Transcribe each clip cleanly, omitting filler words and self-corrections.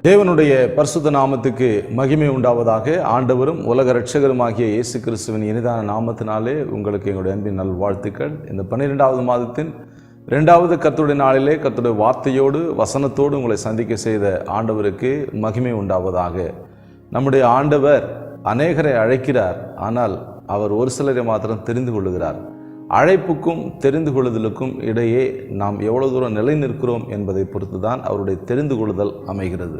தேவனுடைய பரிசுத்த நாமத்துக்கு மகிமை உண்டாவதாக. ஆண்டவரும் உலக இரட்சகருமாகிய இயேசு கிறிஸ்துவின் இனிதான நாமத்தினாலே உங்களுக்கு எங்களுடைய அன்பின் நல்வாழ்த்துக்கள். இந்த 12வது மாதத்தின் 2வது கர்த்தருடைய நாளிலே கர்த்தருடைய வார்த்தையோடு வசனத்தோடு உங்களை சந்திக்க செய்த ஆண்டவருக்கு மகிமை உண்டாவதாக. நம்முடைய ஆண்டவர் அநேகரை அழைக்கிறார், ஆனால் அவர் ஒரு சிலரை மாத்திரம் தெரிந்து கொள்ளுகிறார். அழைப்புக்கும் தெரிந்து கொள்ளுதலுக்கும் இடையே நாம் எவ்வளவு தூரம் நிலை நிற்கிறோம் என்பதை பொறுத்து தான் அவருடைய தெரிந்து கொள்ளுதல் அமைகிறது.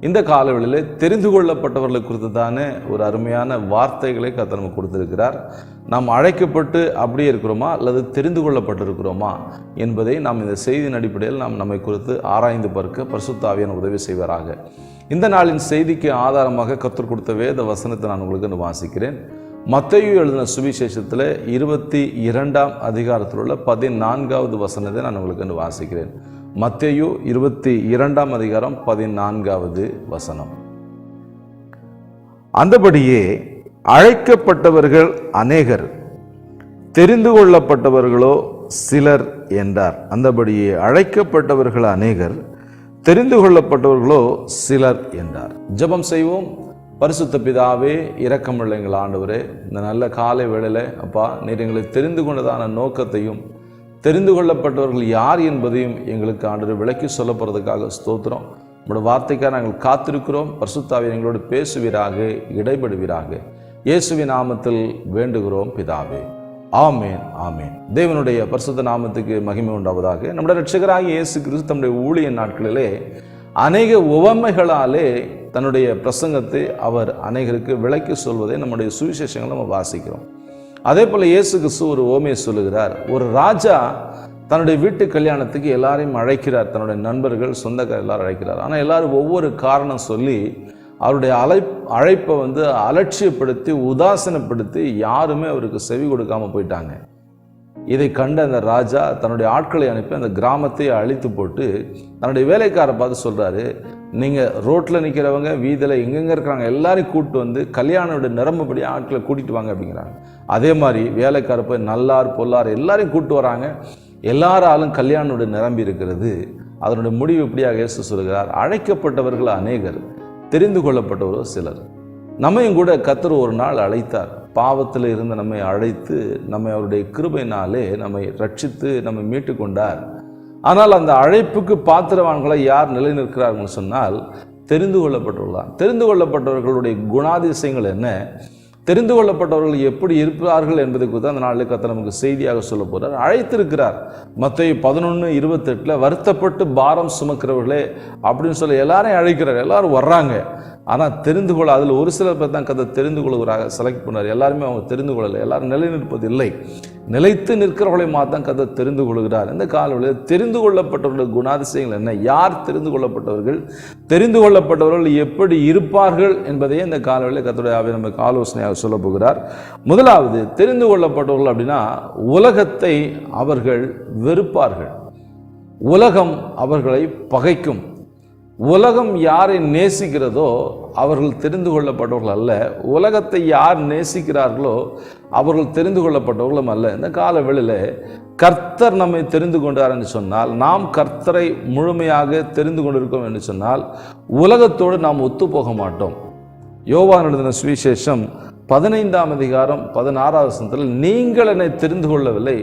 இந்த காலவெளியில் தெரிந்து கொள்ளப்பட்டவர்களை குறித்து தானே ஒரு அருமையான வார்த்தைகளை கர்த்தர் நமக்கு கொடுத்திருக்கிறார். நாம் அழைக்கப்பட்டு அப்படியே இருக்கிறோமா அல்லது தெரிந்து கொள்ளப்பட்டிருக்கிறோமா என்பதை நாம் இந்த செய்தியின் அடிப்படையில் நாம் நம்மை குறித்து ஆராய்ந்து பார்க்க பரிசுத்த ஆவியானவர் உதவி செய்வாராக. இந்த நாளின் செய்திக்கு ஆதாரமாக கர்த்தர் கொடுத்த வேத வசனத்தை நான் உங்களுக்கு வாசிக்கிறேன். மத்தேயு எழுதின சுவிசேஷத்தில் 22ஆம் அதிகாரத்தில் உள்ள 14வது வசனத்தை நான் உங்களுக்கு வாசிக்கிறேன். மத்தேயு 22ஆம் அதிகாரம் 14வது வசனம். அந்தபடியே அழைக்கப்பட்டவர்கள் அநேகர், தெரிந்து கொள்ளப்பட்டவர்களோ சிலர் என்றார். அந்தபடியே அழைக்கப்பட்டவர்கள் அநேகர், தெரிந்து கொள்ளப்பட்டவர்களோ சிலர் என்றார். ஜெபம் செய்வோம். பரிசுத்த பிதாவே, இரக்கமுள்ள எங்கள் ஆண்டவரே, இந்த நல்ல காலை வேளையில் அப்பா, நீர் எங்களை தெரிந்து கொண்டதான நோக்கத்தையும் தெரிந்து கொள்ளப்பட்டவர்கள் யார் என்பதையும் எங்களுக்கு ஆண்டவர் விளக்கி சொல்ல போகிறதுக்காக ஸ்தோத்திரம். உங்களோட வார்த்தைக்காக நாங்கள் காத்திருக்கிறோம். பரிசுத்தாவே எங்களோடு பேசுவீராக, இடைபடுவீராக. இயேசுவின் நாமத்தில் வேண்டுகிறோம் பிதாவே, ஆமேன் ஆமேன். தேவனுடைய பரிசுத்த நாமத்துக்கு மகிமை உண்டாவதாக. நம்முடைய இரட்சகராகிய இயேசு கிறிஸ்து தம்முடைய ஊழிய நாட்களிலே அநேக உவமைகளாலே தன்னுடைய பிரசங்கத்தை அவர் அநேகருக்கு விளக்கி சொல்வதை நம்முடைய சுவிசேஷங்களை நம்ம வாசிக்கிறோம். அதே போல் இயேசு கிறிஸ்து ஒரு உவமையை சொல்லுகிறார். ஒரு ராஜா தன்னுடைய வீட்டு கல்யாணத்துக்கு எல்லாரையும் அழைக்கிறார். தன்னுடைய நண்பர்கள், சொந்தக்காரர் எல்லாரும் அழைக்கிறார். ஆனால் எல்லாரும் ஒவ்வொரு காரணம் சொல்லி அவருடைய அழைப்பை அலட்சியப்படுத்தி உதாசீனப்படுத்தி யாருமே அவருக்கு செவி கொடுக்காம போயிட்டாங்க. இதை கண்ட அந்த ராஜா தன்னுடைய ஆட்களை அனுப்பி அந்த கிராமத்தை அழித்து போட்டு தன்னுடைய வேலைக்காரை பார்த்து சொல்கிறாரு, நீங்கள் ரோட்டில் நிற்கிறவங்க, வீதியில் எங்கெங்கே இருக்கிறாங்க எல்லாரையும் கூப்பிட்டு கல்யாணோட நிரம்பபடி ஆட்களை கூட்டிகிட்டு வாங்க அப்படிங்கிறாங்க. அதே மாதிரி வேலைக்கார போய் நல்லார் பொல்லார் எல்லாரையும் கூப்பிட்டு வராங்க. எல்லாராலும் கல்யாணோட நிரம்பி இருக்கிறது. அதனுடைய முடிவு இப்படியாக இயேசு சொல்கிறார், அழைக்கப்பட்டவர்கள் அநேகர், தெரிந்து கொள்ளப்பட்டவரோ சிலர். நம்மையும் கூட கர்த்தர் ஒரு நாள் அழைத்தார். பாவத்தில் இருந்து நம்மை அழைத்து நம்மை அவருடைய கிருபையினாலே நம்மை ரட்சித்து நம்மை மீட்டு கொண்டார். ஆனால் அந்த அழைப்புக்கு பாத்திரவான்களை யார் நிலை நிற்கிறார்கள் சொன்னால் தெரிந்து கொள்ளப்பட்டவர்கள். தெரிந்து கொள்ளப்பட்டவர்களுடைய குணாதிசயங்கள் என்ன, தெரிந்து கொள்ளப்பட்டவர்கள் எப்படி இருப்பார்கள் என்பதை குறித்து அந்த நாளில் கர்த்தர் நமக்கு செய்தியாக சொல்ல போகிறார். அழைத்திருக்கிறார். மத்தேயு 11:28 வருத்தப்பட்டு பாரம் சுமக்கிறவர்களே அப்படின்னு சொல்லி எல்லாரையும் அழைக்கிறார். எல்லாரும் வர்றாங்க. ஆனால் தெரிந்து கொள்ள அதில் ஒரு சிலர் பேர் தான் கர்த்தர் தெரிந்து கொள்கிறாங்க, செலக்ட் பண்ணார். எல்லாருமே அவங்க தெரிந்து கொள்ளலை. எல்லாரும் நிலை நிற்பது இல்லை. நிலைத்து நிற்கிறவர்களை மாத்தான் கர்த்தர் தெரிந்து கொள்கிறார். இந்த காலவெளியில் தெரிந்து கொள்ளப்பட்டவர்களுடைய குணாதிசயங்கள் என்ன, யார் தெரிந்து கொள்ளப்பட்டவர்கள், தெரிந்து கொள்ளப்பட்டவர்கள் எப்படி இருப்பார்கள் என்பதையே இந்த காலவெளியில் கர்த்தருடைய ஆவியானவர் நமக்கு ஆலோசனையாக சொல்ல போகிறார். முதலாவது, தெரிந்து கொள்ளப்பட்டவர்கள் அப்படின்னா உலகத்தை அவர்கள் வெறுப்பார்கள். உலகம் அவர்களை பகைக்கும். உலகம் யாரை நேசிக்கிறதோ அவர்கள் தெரிந்து கொள்ளப்பட்டவர்கள் அல்ல. உலகத்தை யார் நேசிக்கிறார்களோ அவர்கள் தெரிந்து கொள்ளப்பட்டவர்களும் அல்ல. இந்த காலவெளியில் கர்த்தர் நம்மை தெரிந்து கொண்டார் என்று சொன்னால், நாம் கர்த்தரை முழுமையாக தெரிந்து கொண்டிருக்கோம் என்று சொன்னால் உலகத்தோடு நாம் ஒத்து போக மாட்டோம். யோவான் எழுதின சுவிசேஷம் 15ஆம் அதிகாரம் 16வது வசனத்தில், நீங்கள் என்னை தெரிந்து கொள்ளவில்லை,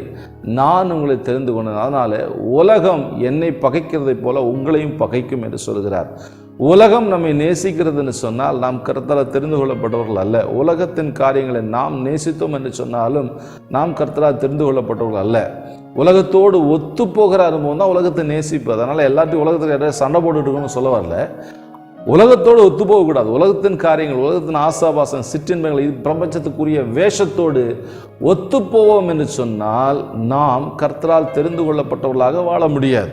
நான் உங்களை தெரிந்து கொண்டேன், அதனால உலகம் என்னை பகைக்கிறதை போல உங்களையும் பகைக்கும் என்று சொல்கிறார். உலகம் நம்மை நேசிக்கிறது என்று சொன்னால் நாம் கர்த்தரால் தெரிந்து கொள்ளப்பட்டவர்கள் அல்ல. உலகத்தின் காரியங்களை நாம் நேசித்தோம் என்று சொன்னாலும் நாம் கர்த்தரால் தெரிந்து கொள்ளப்பட்டவர்கள் அல்ல. உலகத்தோடு ஒத்து போகிற அனுபவம் தான் உலகத்தை நேசிப்பது. அதனால் எல்லாத்தையும் உலகத்துக்கு யாராவது சண்டை போட்டுட்டு இருக்கணும்னு சொல்ல வரல. உலகத்தோடு ஒத்து போகக்கூடாது. உலகத்தின் காரியங்கள், உலகத்தின் ஆசாபாசம், சிற்றின்பங்கள், இது பிரபஞ்சத்துக்குரிய வேஷத்தோடு ஒத்து போவோம் என்று சொன்னால் நாம் கர்த்தரால் தெரிந்து கொள்ளப்பட்டவர்களாக வாழ முடியாது.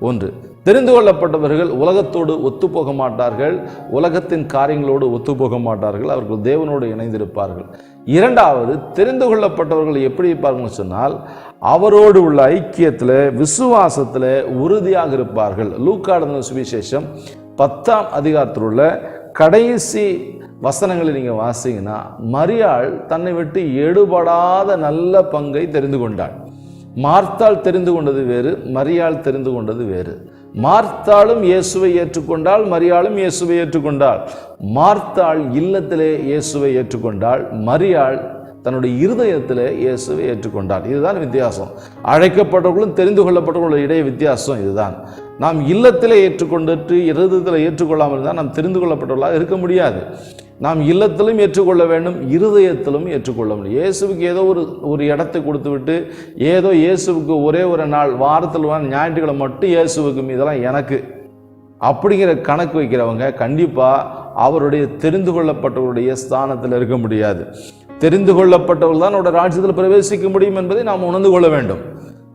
ஒன்று, தெரிந்து கொள்ளப்பட்டவர்கள் உலகத்தோடு ஒத்து போக மாட்டார்கள், உலகத்தின் காரியங்களோடு ஒத்து போக மாட்டார்கள், அவர்கள் தேவனோடு இணைந்திருப்பார்கள். இரண்டாவது, தெரிந்து கொள்ளப்பட்டவர்கள் எப்படி இருப்பார்கள் சொன்னால் அவரோடு உள்ள ஐக்கியத்தில், விசுவாசத்தில் உறுதியாக இருப்பார்கள். லூக்கா எழுதின சுவிசேஷம் 10ஆம் அதிகாரத்தில் உள்ள கடைசி வசனங்களை நீங்கள் வாசிங்கன்னா, மரியாள் தன்னை விட்டு எடுபடாத நல்ல பங்கை தெரிந்து கொண்டாள். மார்த்தாள் தெரிந்து கொண்டது வேறு, மரியாள் தெரிந்து கொண்டது வேறு. மார்த்தாளும் இயேசுவை ஏற்றுக்கொண்டாள், மரியாளும் இயேசுவை ஏற்றுக்கொண்டாள். மார்த்தாள் இல்லத்திலே இயேசுவை ஏற்றுக்கொண்டாள், மரியாள் தன்னுடைய இருதயத்தில் இயேசுவை ஏற்றுக்கொண்டார். இதுதான் வித்தியாசம். அழைக்கப்பட்டவர்களும் தெரிந்து கொள்ளப்பட்டவர்களுடைய இடையே வித்தியாசம் இதுதான். நாம் இல்லத்திலே ஏற்றுக்கொண்டு இருதயத்தில் ஏற்றுக்கொள்ளாமல் இருந்தால் நாம் தெரிந்து கொள்ளப்பட்டவர்களாக இருக்க முடியாது. நாம் இல்லத்திலும் ஏற்றுக்கொள்ள வேண்டும், இருதயத்திலும் ஏற்றுக்கொள்ள முடியும். இயேசுவுக்கு ஏதோ ஒரு இடத்தை கொடுத்து விட்டு ஏதோ இயேசுவுக்கு ஒரே ஒரு நாள் வாரத்தில் ஞாயிற்றுக்கிழமை மட்டும் இயேசுவுக்கு இதெல்லாம் எனக்கு அப்படிங்கிற கணக்கு வைக்கிறவங்க கண்டிப்பாக அவருடைய தெரிந்து கொள்ளப்பட்டவருடைய ஸ்தானத்தில் இருக்க முடியாது. தெரிந்து கொள்ளப்பட்டவர்கள் தான் அவருடைய ராஜ்யத்தில் பிரவேசிக்க முடியும் என்பதை நாம் உணர்ந்து கொள்ள வேண்டும்.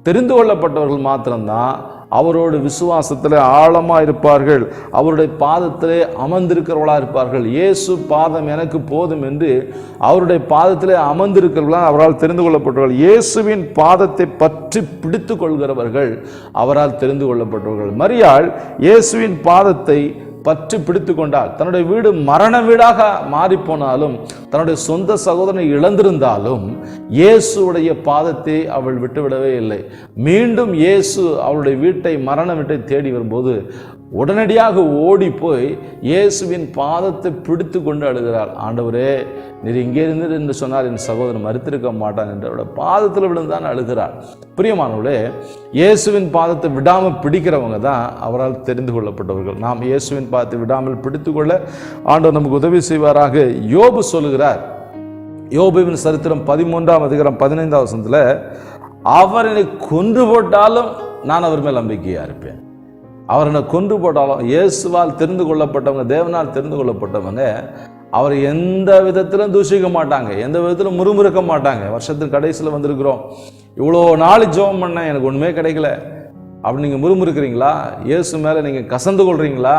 தெரிந்து கொள்ளப்பட்டவர்கள் மாத்திரம்தான் அவரோட விசுவாசத்தில் ஆழமாக இருப்பார்கள், அவருடைய பாதத்திலே அமர்ந்திருக்கிறவர்களாக இருப்பார்கள். இயேசு பாதம் எனக்கு போதும் என்று அவருடைய பாதத்திலே அமர்ந்திருக்கிறவர்களாக அவரால் தெரிந்து கொள்ளப்பட்டவர்கள். இயேசுவின் பாதத்தை பற்றி பிடித்து கொள்கிறவர்கள் அவரால் தெரிந்து கொள்ளப்பட்டவர்கள். மரியாள் இயேசுவின் பாதத்தை பற்றி பிடித்து கொண்டால், தன்னுடைய வீடு மரண வீடாக மாறிப்போனாலும், தன்னுடைய சொந்த சகோதரனை இழந்திருந்தாலும் இயேசுடைய பாதத்தை அவள் விட்டுவிடவே இல்லை. மீண்டும் இயேசு அவளுடைய வீட்டை மரண வீட்டை தேடி வரும்போது உடனடியாக ஓடி போய் இயேசுவின் பாதத்தை பிடித்து கொண்டு அழுகிறாள். ஆண்டவரே, நீர் இங்கே இருந்து என்று சொன்னார் என் சகோதரன் மறுத்திருக்க மாட்டான் என்று அவருடைய பாதத்தில் விழுந்தான் அழுகிறாள். பிரியமானவர்களே, இயேசுவின் பாதத்தை விடாமல் பிடிக்கிறவங்க தான் அவரால் தெரிந்து கொள்ளப்பட்டவர்கள். நாம் இயேசுவின் பாதத்தை விடாமல் பிடித்து கொள்ள ஆண்டவர் நமக்கு உதவி செய்வாராக. யோபு சொல்லுகிறார், யோபுவின் சரித்திரம் 13ஆம் அதிகாரம் 15ஆம் வசனத்தில், அவர் என்னை கொன்று போட்டாலும் நான் அவர் மேல் நம்பிக்கையாக இருப்பேன். அவர் என்னை கொன்று போட்டாலும், இயேசுவால் தெரிந்து கொள்ளப்பட்டவங்க, தேவனால் தெரிந்து கொள்ளப்பட்டவங்க அவர் எந்த விதத்திலும் தூஷிக்க மாட்டாங்க, எந்த விதத்திலும் முறுமுறுக்க மாட்டாங்க. வருஷத்தின் கடைசியில் வந்திருக்கிறோம், இவ்வளோ நாள் ஜெபம் பண்ண எனக்கு ஒன்றுமே கிடைக்கல அப்படி நீங்கள் முறுமுறுக்கிறீங்களா? இயேசு மேலே நீங்கள் கசந்து கொள்றீங்களா?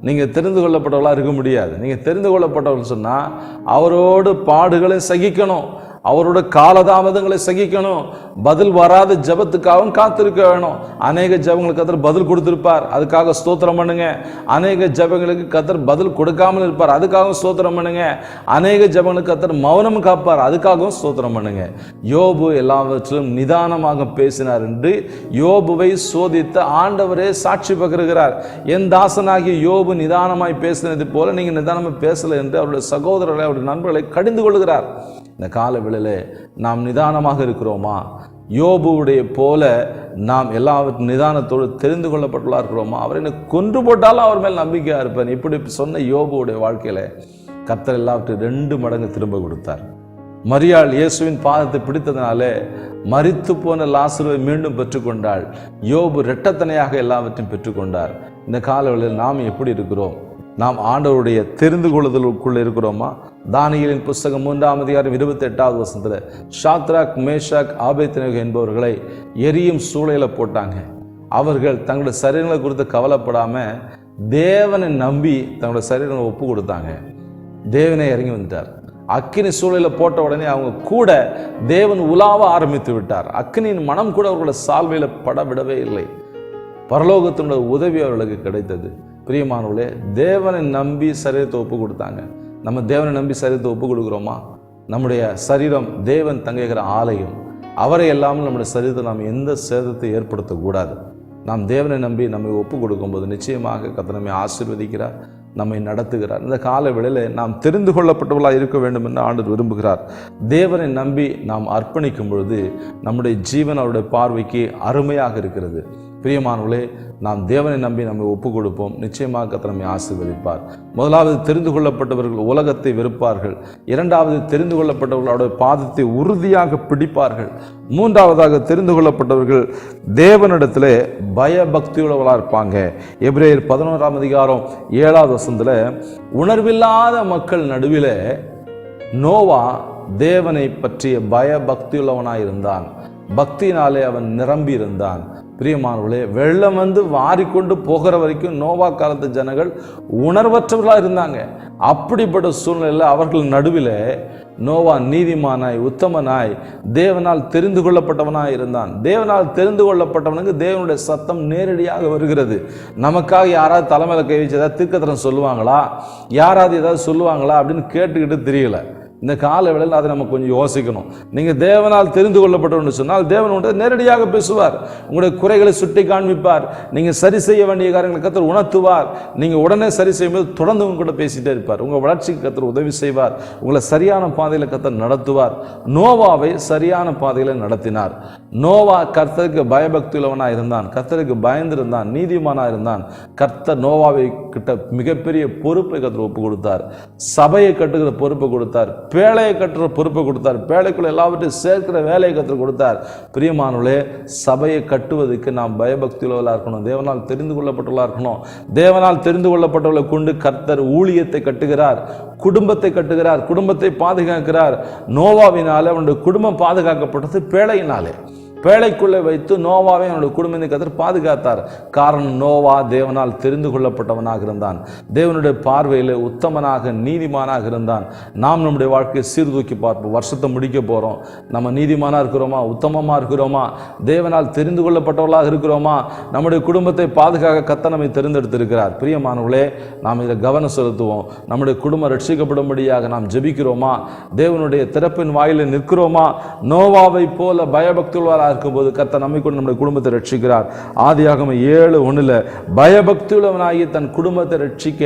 நீங்கள் தெரிந்து கொள்ளப்பட்டவர்களாக இருக்க முடியாது. நீங்கள் தெரிந்து கொள்ளப்பட்டவர்கள் சொன்னால் அவரோடு பாடுகளை சகிக்கணும், அவரோட காலதாமதங்களை சகிக்கணும், பதில் வராத ஜபத்துக்காகவும் காத்திருக்க வேணும். அநேக ஜபங்களுக்கு கத்தர் பதில் கொடுத்திருப்பார், அதுக்காக ஸ்தோத்திரம் பண்ணுங்க. அநேக ஜபங்களுக்கு கத்தர் பதில் கொடுக்காமல் இருப்பார், அதுக்காகவும் ஸ்தோத்திரம் பண்ணுங்க. அநேக ஜபங்களுக்கு கத்தர் மௌனம் காப்பார், அதுக்காகவும் ஸ்தோத்திரம் பண்ணுங்க. யோபு எல்லாவற்றிலும் நிதானமாக பேசினார் என்று யோபுவை சோதித்த ஆண்டவரே சாட்சி பகிர்கிறார். என் தாசனாகிய யோபு நிதானமாய் பேசினது போல நீங்க நிதானமாக பேசல என்று அவருடைய சகோதரர்களை, அவருடைய நண்பர்களை கடிந்து கொள்கிறார். இந்த கால வேளையிலே நாம் நிதானமாக இருக்கிறோமா? யோபுவுடைய போல நாம் எல்லாவற்றும் நிதானத்தோடு தெரிந்து கொள்ளப்பட்டுள்ளா இருக்கிறோமா? அவர் என்னை கொன்று போட்டாலும் அவர் மேல் நம்பிக்கையாக இருப்பேன். இப்படி சொன்ன யோபுவுடைய வாழ்க்கையில கர்த்தர் எல்லாவற்றையும் 2 மடங்கு திரும்ப கொடுத்தார். மரியாள் இயேசுவின் பாதத்தை பிடித்ததினாலே மரித்து போன லாசருவை மீண்டும் பெற்றுக்கொண்டாள். யோபு இரட்டத்தனையாக எல்லாவற்றையும் பெற்றுக்கொண்டார். இந்த காலவெளியில் நாம் எப்படி இருக்கிறோம்? நாம் ஆண்டவருடைய தெரிந்து கொள்ளுதலுக்குள்ள இருக்கிறோமா? தானியேலின் புஸ்தகம் 3ஆம் அதிகாரம் 28வது வசனத்தில் ஷாத்ராக், மேஷாக், ஆபேத்நேகோ என்பவர்களை எரியும் சூளையில போட்டாங்க. அவர்கள் தங்களுடைய சரீரங்களை குறித்து கவலைப்படாம தேவனை நம்பி தங்களுடைய சரீரங்களை ஒப்பு கொடுத்தாங்க. தேவனை இறங்கி வந்துட்டார். அக்கினி சூளையில போட்ட உடனே அவங்க கூட தேவன் உலாவ ஆரம்பித்து விட்டார். அக்கினியின் மனம் கூட அவர்களுடைய சால்வையில பட விடவே இல்லை. பரலோகத்தினுடைய உதவி அவர்களுக்கு கிடைத்தது. பிரியமானவர்களே, தேவனை நம்பி சரீரத்தை ஒப்பு கொடுத்தாங்க. நம்ம தேவனை நம்பி சரீரத்தை ஒப்பு கொடுக்குறோமா? நம்முடைய சரீரம் தேவன் தங்குகிற ஆலயம். அவரை இல்லாமல் நம்முடைய சரீரத்தை நாம் எந்த சேதத்தை ஏற்படுத்தக்கூடாது. நாம் தேவனை நம்பி நம்மை ஒப்பு கொடுக்கும்போது நிச்சயமாக கர்த்தர் நம்மை ஆசீர்வதிக்கிறார், நம்மை நடத்துகிறார். இந்த கால வேளையில் நாம் தெரிந்து கொள்ளப்பட்டவர்களாக இருக்க வேண்டும் என்று ஆண்டவர் விரும்புகிறார். தேவனை நம்பி நாம் அர்ப்பணிக்கும் பொழுது நம்முடைய ஜீவன் அவருடைய பார்வைக்கு அருமையாக இருக்கிறது. பிரியமானவர்களே, நாம் தேவனை நம்பி நம்மை ஒப்பு கொடுப்போம். நிச்சயமாக கர்த்தர் நம்மை ஆசீர்வதிப்பார். முதலாவது, தெரிந்து கொள்ளப்பட்டவர்கள் உலகத்தை வெறுப்பார்கள். இரண்டாவது, தெரிந்து கொள்ளப்பட்டவர்களுடைய பாதத்தை உறுதியாக பிடிப்பார்கள். மூன்றாவதாக, தெரிந்து கொள்ளப்பட்டவர்கள் தேவனிடத்தில் பயபக்தியுள்ளவர்களாக இருப்பாங்க. எபிரேயர் 11ஆம் அதிகாரம் 7வது வசனத்தில், உணர்வில்லாத மக்கள் நடுவில் நோவா தேவனை பற்றிய பயபக்தியுள்ளவனாக இருந்தான். பக்தியினாலே அவன் நிரம்பி இருந்தான். பிரியமானவர்களே, வெள்ளம் வந்து வாரிக்கொண்டு போகிற வரைக்கும் நோவா காலத்து ஜனங்கள் உணர்வற்றவர்களாக இருந்தாங்க. அப்படிப்பட்ட சூழ்நிலையில் அவர்கள் நடுவில் நோவா நீதிமானாய், உத்தமனாய், தேவனால் தெரிந்து கொள்ளப்பட்டவனாய் இருந்தான். தேவனால் தெரிந்து கொள்ளப்பட்டவனுக்கு தேவனுடைய சத்தம் நேரடியாக வருகிறது. நமக்காக யாராவது தலைமையில கை வச்சு ஏதாவது தீர்க்கதரிசனம் சொல்லுவாங்களா, யாராவது ஏதாவது சொல்லுவாங்களா அப்படின்னு கேட்டுக்கிட்டு தெரியல. இந்த கால வேளையில் அதை நம்ம கொஞ்சம் யோசிக்கணும். நீங்கள் தேவனால் தெரிந்து கொள்ளப்பட்டவன்னு சொன்னால் தேவன் உங்களை நேரடியாக பேசுவார், உங்களுடைய குறைகளை சுட்டி காண்பிப்பார், நீங்கள் சரி செய்ய வேண்டிய காரியங்களை கர்த்தர் உணர்த்துவார். நீங்கள் உடனே சரி செய்யும்போது தொடர்ந்து உங்க கூட பேசிட்டே இருப்பார். உங்கள் வளர்ச்சிக்கு கர்த்தர் உதவி செய்வார், உங்களை சரியான பாதையில் கர்த்தர் நடத்துவார். நோவாவை சரியான பாதையில் நடத்தினார். நோவா கர்த்தருக்கு பயபக்தி உள்ளவனாக இருந்தான், கர்த்தருக்கு பயந்திருந்தான், நீதிமானாக இருந்தான். கர்த்தர் நோவாவை கிட்ட மிகப்பெரிய பொறுப்பை கர்த்தர் ஒப்பு கொடுத்தார். சபையை கட்டுகிற பொறுப்பை கொடுத்தார், பேழையை கட்டுற பொறுப்பை கொடுத்தார், பேழைக்குள்ள எல்லாவற்றையும் சேர்க்கிற வேலையை கற்றுக் கொடுத்தார். பிரியமானவர்களே, சபையை கட்டுவதற்கு நாம் பயபக்தி உள்ளவர்களாக இருக்கணும், தேவனால் தெரிந்து கொள்ளப்பட்டவர்களாக இருக்கணும். தேவனால் தெரிந்து கொள்ளப்பட்டவர்களை கொண்டு கர்த்தர் ஊழியத்தை கட்டுகிறார், குடும்பத்தை கட்டுகிறார், குடும்பத்தை பாதுகாக்கிறார். நோவாவினாலே அவனுடைய குடும்பம் பாதுகாக்கப்பட்டது பேழையினாலே. பேழைக்குள்ளே வைத்து நோவாவை அவனுடைய குடும்பத்தை கர்த்தர் பாதுகாத்தார். காரணம், நோவா தேவனால் தெரிந்து கொள்ளப்பட்டவனாக இருந்தான், தேவனுடைய பார்வையில் உத்தமனாக நீதிமானாக இருந்தான். நாம் நம்முடைய வாழ்க்கையை சீர்தூக்கி பார்ப்போம். வருஷத்தை முடிக்க போகிறோம், நம்ம நீதிமானாக இருக்கிறோமா, உத்தமமாக இருக்கிறோமா, தேவனால் தெரிந்து கொள்ளப்பட்டவர்களாக இருக்கிறோமா, நம்முடைய குடும்பத்தை பாதுகாக்க கர்த்தர் நம்மை தெரிந்தெடுத்திருக்கிறார். பிரியமானவர்களே, நாம் இதில் கவனம் செலுத்துவோம். நம்முடைய குடும்பம் ரட்சிக்கப்படும்படியாக நாம் ஜெபிக்கிறோமா, தேவனுடைய திறப்பின் வாயிலில் நிற்கிறோமா? நோவாவை போல பயபக்தியுள்ளவராக இருக்கும்போது கர்த்தர் நம்மை கொண்டு நம்முடைய குடும்பத்தை ரட்சிக்கிறார். ஆதியாகமம் 7:1 பயபக்தியுள்ளவனாகி தன் குடும்பத்தை ரட்சிக்க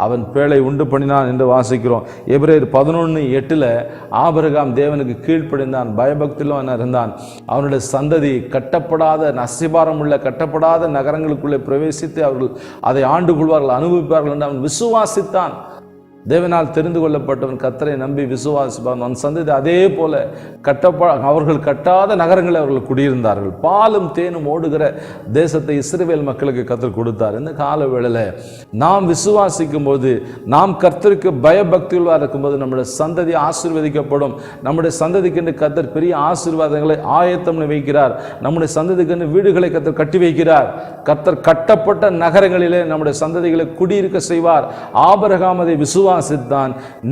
அவன் பேழை உண்டு பண்ணினான் என்று வாசிக்கிறோம். எபிரேயர் 11:8 ஆபிரகாம் தேவனுக்கு கீழ்ப்படிந்தான், பயபக்தியுள்ளவனாக இருந்தான். அவனுடைய சந்ததி கட்டப்படாத அஸ்திபாரம் உள்ள கட்டப்படாத நகரங்களுக்குள்ளே பிரவேசித்து அவர்கள் அதை ஆண்டு கொள்வார்கள், அனுபவிப்பார்கள் என்று அவன் விசுவாசித்தான். தேவனால் தெரிந்து கொள்ளப்பட்டவன் கர்த்தரை நம்பி விசுவாசிப்பான். அவன் சந்ததி அதே போல அவர்கள் கட்டாத நகரங்களில் அவர்கள் குடியிருந்தார்கள். பாலும் தேனும் ஓடுகிற தேசத்தை இஸ்ரவேல் மக்களுக்கு கர்த்தர் கொடுத்தார். இந்த கால வேளையில் நாம் விசுவாசிக்கும் போது, நாம் கர்த்தருக்கு பயபக்தியுள்ளவராக இருக்கும்போது நம்முடைய சந்ததி ஆசீர்வதிக்கப்படும். நம்முடைய சந்ததிக்கென்று கர்த்தர் பெரிய ஆசீர்வாதங்களை ஆயத்தம் வைக்கிறார். நம்முடைய சந்ததிக்கென்று வீடுகளை கர்த்தர் கட்டி வைக்கிறார். கர்த்தர் கட்டப்பட்ட நகரங்களிலே நம்முடைய சந்ததிகளை குடியிருக்க செய்வார். ஆபிரகாம் அதை விசுவாசித்தான்.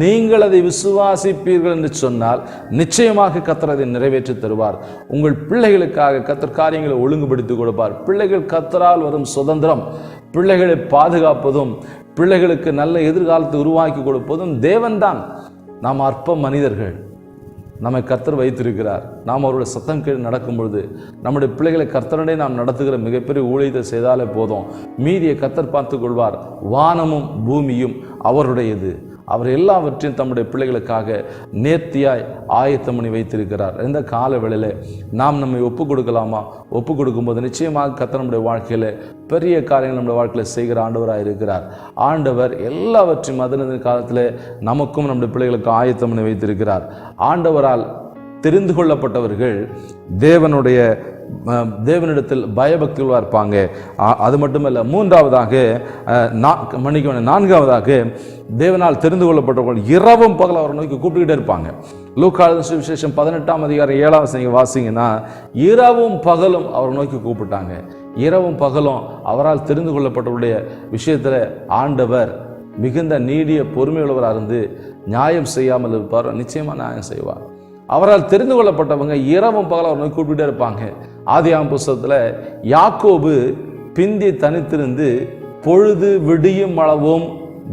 நீங்கள் அதை விசுவாசிப்பீர்கள் என்று சொன்னால் நிச்சயமாக கர்த்தர் அதை நிறைவேற்றி தருவார். உங்கள் பிள்ளைகளுக்காக கர்த்தர் காரியங்களை ஒழுங்குபடுத்தி கொடுப்பார். பிள்ளைகள் கர்த்தரால் வரும் சுதந்திரம், பிள்ளைகளை பாதுகாப்பதும் பிள்ளைகளுக்கு நல்ல எதிர்காலத்தை உருவாக்கி கொடுப்பதும் தேவன்தான். நாம் அற்ப மனிதர்கள், நம்மை கர்த்தர் வைத்திருக்கிறார். நாம் அவருடைய சத்தம் கீழ் நடக்கும் பொழுது நம்முடைய பிள்ளைகளை கர்த்தருடைய நாம் நடத்துகிற மிகப்பெரிய ஊழியத்தை செய்தாலே போதும், மீதியை கர்த்தர் பார்த்து கொள்வார். வானமும் பூமியும் அவருடையது. அவர் எல்லாவற்றையும் தம்முடைய பிள்ளைகளுக்காக நேர்த்தியாய் ஆயத்தம் பண்ணி வைத்திருக்கிறார். இந்த கால வேளையில் நாம் நம்மை ஒப்பு கொடுக்கலாமா? ஒப்பு கொடுக்கும்போது நிச்சயமாக கர்த்தர் நம்முடைய வாழ்க்கையில் பெரிய காரியங்கள் நம்முடைய வாழ்க்கையில் செய்கிற ஆண்டவராக இருக்கிறார். ஆண்டவர் எல்லாவற்றையும் அதனது காலத்தில் நமக்கும் நம்முடைய பிள்ளைகளுக்கு ஆயத்தம் பண்ணி வைத்திருக்கிறார். ஆண்டவரால் தெரிந்து கொள்ளப்பட்டவர்கள் தேவனிடத்தில் பயபக்தியுள்ளவராக இருப்பாங்க. அது மட்டுமல்ல, நான்காவதாக தேவனால் தெரிந்து கொள்ளப்பட்டவர்கள் இரவும் பகல் அவரை நோக்கி கூப்பிட்டுக்கிட்டே இருப்பாங்க. லூக்கா சுவிசேஷம் 18:7 வாசிங்கன்னா, இரவும் பகலும் அவரை நோக்கி கூப்பிட்டாங்க. இரவும் பகலும் அவரால் தெரிந்து கொள்ளப்பட்டவருடைய விஷயத்தில் ஆண்டவர் மிகுந்த நீடிய பொறுமையுள்ளவராக இருந்து நியாயம் செய்யாமல் இருப்பார், நிச்சயமாக நியாயம் செய்வார். அவரால் தெரிந்து கொள்ளப்பட்டவங்க இரவும் பகலும் அவர் நோக்கி கூப்பிட்டே இருப்பாங்க. ஆதியாகமம் புஸ்தகத்தில் யாக்கோபு பிந்தி தனித்திருந்து பொழுது விடியும் அளவும்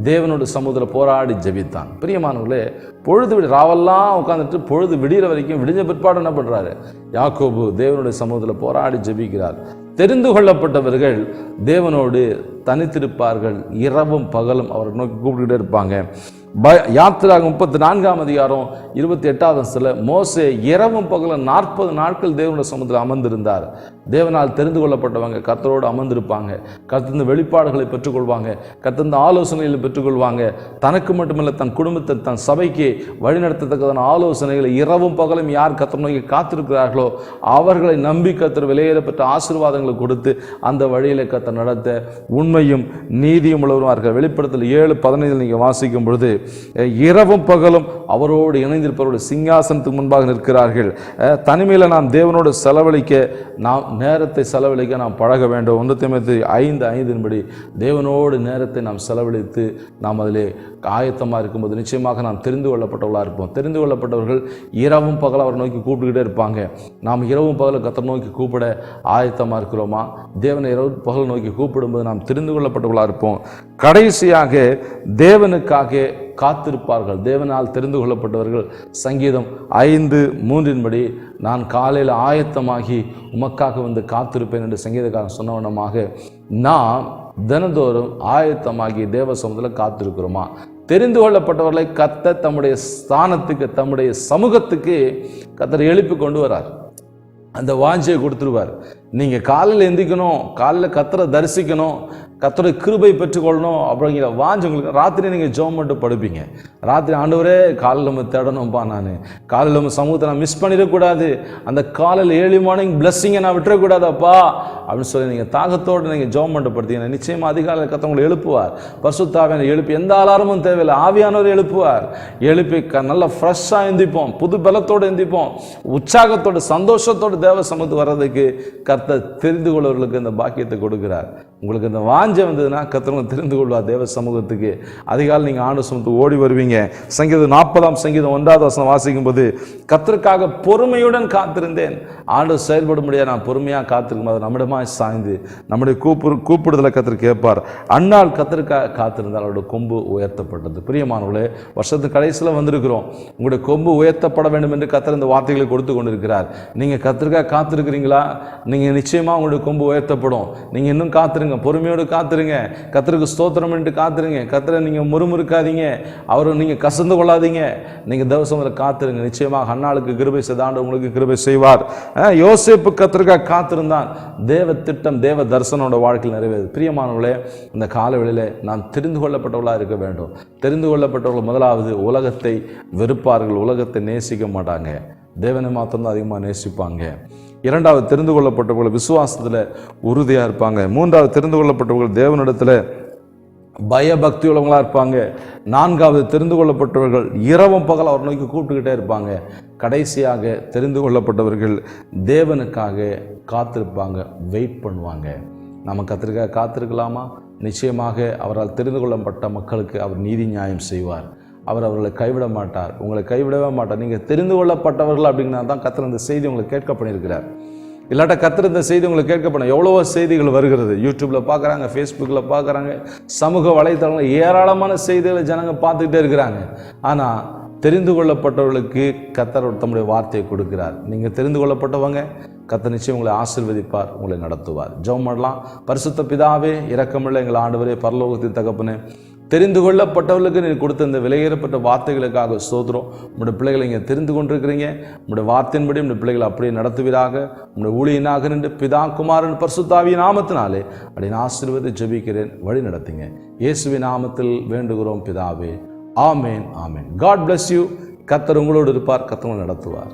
தேவனோட சமூகத்தில் போராடி ஜெபித்தான். பிரியமானவர்களே, பொழுது ராவெல்லாம் உட்காந்துட்டு பொழுது விடிகிற வரைக்கும், விடிஞ்ச பிற்பாடு என்ன பண்ணுறாரு? யாக்கோபு தேவனுடைய சமூகத்தில் போராடி ஜெபிக்கிறார். தெரிந்து கொள்ளப்பட்டவர்கள் தேவனோடு தனித்திருப்பார்கள், இரவும் பகலும் அவரை நோக்கி கூப்பிட்டுக்கிட்டே இருப்பாங்க. யாத்திராகமம் 34:28 மோசே இரவும் பகலும் 40 நாட்கள் தேவனுடைய சமூகத்தில் அமர்ந்திருந்தார். தேவனால் தெரிந்து கொள்ளப்பட்டவங்க கர்த்தரோடு அமர்ந்திருப்பாங்க, கர்த்தந்த வெளிப்பாடுகளை பெற்றுக்கொள்வாங்க, கர்த்தந்த ஆலோசனைகளை பெற்றுக்கொள்வாங்க. தனக்கு மட்டுமல்ல, தன் குடும்பத்தை, தன் சபைக்கு வழிநடத்தத்தக்கதான ஆலோசனைகளை இரவும் பகலும் யார் கர்த்தர் நோக்கி காத்திருக்கிறார்களோ அவர்களை நம்பி கர்த்தர் விலையேறப்பட்ட ஆசீர்வாதங்களை கொடுத்து அந்த வழியில கர்த்தர் நடத்த உண்மையும் நீதியும் உள்ளவர்கள். வெளிப்படுத்தல் 7:15 நீங்கள் வாசிக்கும் பொழுது, இரவும் பகலும் அவரோடு இணைந்திருப்பவருடைய சிங்காசனத்துக்கு முன்பாக நிற்கிறார்கள். தனிமையில் நாம் தேவனோடு செலவழிக்க, நாம் நேரத்தை செலவழிக்க நாம் பழக வேண்டும். 1 தீமோத்தேயு 5:5 தேவனோடு நேரத்தை நாம் செலவழித்து நாம் அதிலே ஆயத்தமாக இருக்கும்போது நிச்சயமாக நாம் தெரிந்து கொள்ளப்பட்டவர்களாக இருப்போம். தெரிந்து கொள்ளப்பட்டவர்கள் இரவும் பகல் அவர் நோக்கி கூப்பிட்டுக்கிட்டே இருப்பாங்க. நாம் இரவும் பகல் கர்த்தர் நோக்கி கூப்பிட ஆயத்தமாக இருக்கிறோமா? தேவனை இரவு பகல் நோக்கி கூப்பிடும்போது நாம் தெரிந்து கொள்ளப்பட்டவர்களாக இருப்போம். கடைசியாக தேவனுக்காக காத்திருப்பார்கள். தேவனால் தெரிந்து கொள்ளப்பட்டவர்கள் சங்கீதம் 5:3 நான் காலையில் ஆயத்தமாகி உமக்காக வந்து காத்திருப்பேன் என்று சங்கீதக்காரன் சொன்னவனமாக நாம் தினந்தோறும் ஆயத்தமாகி தேவ சமூகத்தில் காத்திருக்கிறோமா? தெரிந்து கொள்ளப்பட்டவர்களை கர்த்தர் தம்முடைய ஸ்தானத்துக்கு, தம்முடைய சமூகத்துக்கு கர்த்தர் எழுப்பி கொண்டு வரார். அந்த வாஞ்சையை கொடுத்துருவார். நீங்கள் காலையில் எந்திக்கணும், காலையில் கர்த்தரை தரிசிக்கணும், கர்த்தருடைய கிருபை பெற்றுக்கொள்ளணும் அப்படிங்கிற வாஞ்சை உங்களுக்கு. ராத்திரி நீங்கள் ஜெபம் மட்டும் படுப்பீங்க. ராத்திரி ஆண்டவரே காலையில் நம்ம தேடணும்ப்பா, நான் காலையில் நம்ம சமூகத்தை நான் மிஸ் பண்ணிடக்கூடாது, அந்த காலையில் ஏர்லி மார்னிங் பிளஸ்ஸிங்கை நான் விட்டுறக்கூடாதப்பா அப்படின்னு சொல்லி நீங்கள் தாகத்தோடு நீங்கள் ஜெபம் மட்டும் படுத்தீங்கன்னா நிச்சயமாக அதிகாலையில் கர்த்தர் எழுப்புவார். பரிசுத்த ஆவியானவர் எழுப்பி, எந்த அலாரமும் தேவையில்லை, ஆவியானவர் எழுப்புவார். எழுப்பி நல்லா ஃப்ரெஷ்ஷாக எந்திப்போம், புது பலத்தோடு எந்திப்போம், உற்சாகத்தோடு சந்தோஷத்தோடு தேவ சமூகத்துக்கு வர்றதுக்கு கர்த்தர் தெரிந்து கொள்வர்களுக்கு இந்த பாக்கியத்தை கொடுக்கிறார். உங்களுக்கு இந்த வாஞ்சை வந்ததுன்னா கர்த்தர் தெரிந்து கொள்வார். தேவ சமூகத்துக்கு அதிகாலை நீங்கள் ஆண்டவர் சமூகத்துக்கு ஓடி வருவீங்க. சங்கீதம் 40 சங்கீதம் 1 வாசிக்கும் போது கர்த்தருக்காக பொறுமையுடன் காத்திருந்தேன். ஆண்டவர் செயல்பட முடியாது, நான் பொறுமையாக காத்திருக்கும் போது நம்மிடமா சாய்ந்து நம்முடைய கூப்பிடுதலை கர்த்தர் கேட்பார். அந்நாள் கர்த்தருக்காக காத்திருந்தால் அவருடைய கொம்பு உயர்த்தப்பட்டது. பிரியமானவர்களே, வருஷத்து கடைசியில் வந்திருக்கிறோம். உங்களுடைய கொம்பு உயர்த்தப்பட வேண்டும் என்று கர்த்தர் இந்த வார்த்தைகளை கொடுத்து கொண்டிருக்கிறார். நீங்கள் கர்த்தருக்காக காத்திருக்கிறீங்களா? நீங்கள் நிச்சயமாக உங்களுடைய கொம்பு உயர்த்தப்படும். நீங்கள் இன்னும் காத்திருங்க, பொறுமையோடு காத்திருங்க, கர்த்தருக்கு ஸ்தோத்திரம் என்று காத்திருங்க. கர்த்தரை நீங்கள் முறுமுறுக்காதீங்க, அவரை நீங்கள் கசந்து கொள்ளாதீங்க. நீங்கள் தேவசமத்தில் காத்திருங்க. நிச்சயமாக அன்னாளுக்கு கிருபை செய்த ஆண்டவர் உங்களுக்கு கிருபை செய்வார். யோசேப்பு கர்த்தருக்காக காத்திருந்தான். தேவ திட்டம், தேவ தரிசனோட வாழ்க்கையில் நிறைவேறுது. பிரியமானவர்களே, இந்த காலவெளியில் நாம் தெரிந்து கொள்ளப்பட்டவர்களாக இருக்க வேண்டும். தெரிந்து கொள்ளப்பட்டவர்கள் முதலாவது உலகத்தை வெறுப்பார்கள், உலகத்தை நேசிக்க மாட்டாங்க, தேவனை மாத்திரம் அதிகமாக நேசிப்பாங்க. இரண்டாவது, தெரிந்து கொள்ளப்பட்டவர்கள் விசுவாசத்தில் உறுதியாக இருப்பாங்க. மூன்றாவது, தெரிந்து கொள்ளப்பட்டவர்கள் தேவனிடத்தில் பயபக்தி உள்ளவங்களாக இருப்பாங்க. நான்காவது, தெரிந்து கொள்ளப்பட்டவர்கள் இரவும் பகல் அவர் நோக்கி கூப்பிட்டுக்கிட்டே இருப்பாங்க. கடைசியாக, தெரிந்து கொள்ளப்பட்டவர்கள் தேவனுக்காக காத்திருப்பாங்க, வெயிட் பண்ணுவாங்க. நம்ம கர்த்தருக்காக காத்திருக்கலாமா? நிச்சயமாக அவரால் தெரிந்து கொள்ளப்பட்ட மக்களுக்கு அவர் நீதி நியாயம் செய்வார். அவர் அவர்களை கைவிட மாட்டார், உங்களை கைவிடவே மாட்டார். நீங்கள் தெரிந்து கொள்ளப்பட்டவர்கள் அப்படின்னா தான் கர்த்தர் இந்த செய்தி உங்களுக்கு கேட்க பண்ணியிருக்கிறார். இல்லாட்டா கர்த்தர் இந்த செய்தி உங்களுக்கு கேட்க பண்ண எவ்வளவோ செய்திகள் வருகிறது. யூடியூப்பில் பார்க்குறாங்க, ஃபேஸ்புக்கில் பார்க்குறாங்க, சமூக வலைத்தளங்கள் ஏராளமான செய்திகளை ஜனங்க பார்த்துக்கிட்டே இருக்கிறாங்க. ஆனால் தெரிந்து கொள்ளப்பட்டவர்களுக்கு கர்த்தர் தம்முடைய வார்த்தையை கொடுக்கிறார். நீங்கள் தெரிந்து கொள்ளப்பட்டவங்க, கர்த்தர் நிச்சயம் உங்களை ஆசீர்வதிப்பார், உங்களை நடத்துவார். ஜெபம் பண்ணலாம். பரிசுத்த பிதாவே, இரக்கமுள்ள எங்கள் ஆண்டவரே, பரலோகத்தின் தகப்பனே, தெரிந்து கொள்ளப்பட்டவர்களுக்கு நீ கொடுத்த இந்த விலையேறப்பட்ட வார்த்தைகளுக்காக ஸ்தோத்திரம். உங்களுடைய பிள்ளைகளை இங்கே தெரிந்து கொண்டிருக்கிறீங்க. உங்களுடைய வார்த்தையின்படி உங்களுடைய பிள்ளைகளை அப்படியே நடத்துவீராக. உங்களுடைய ஊழியனாக நின்று பிதா குமாரன் பரிசுத்த ஆவியின் நாமத்தினாலே அப்படின்னு ஆசீர்வதி ஜெபிக்கிறேன், வழி நடத்துங்க. இயேசுவின் நாமத்தில் வேண்டுகிறோம் பிதாவே, amen, amen. God bless you. கர்த்தர் உங்களோடு இருப்பார், கர்த்தர் உங்களை நடத்துவார்.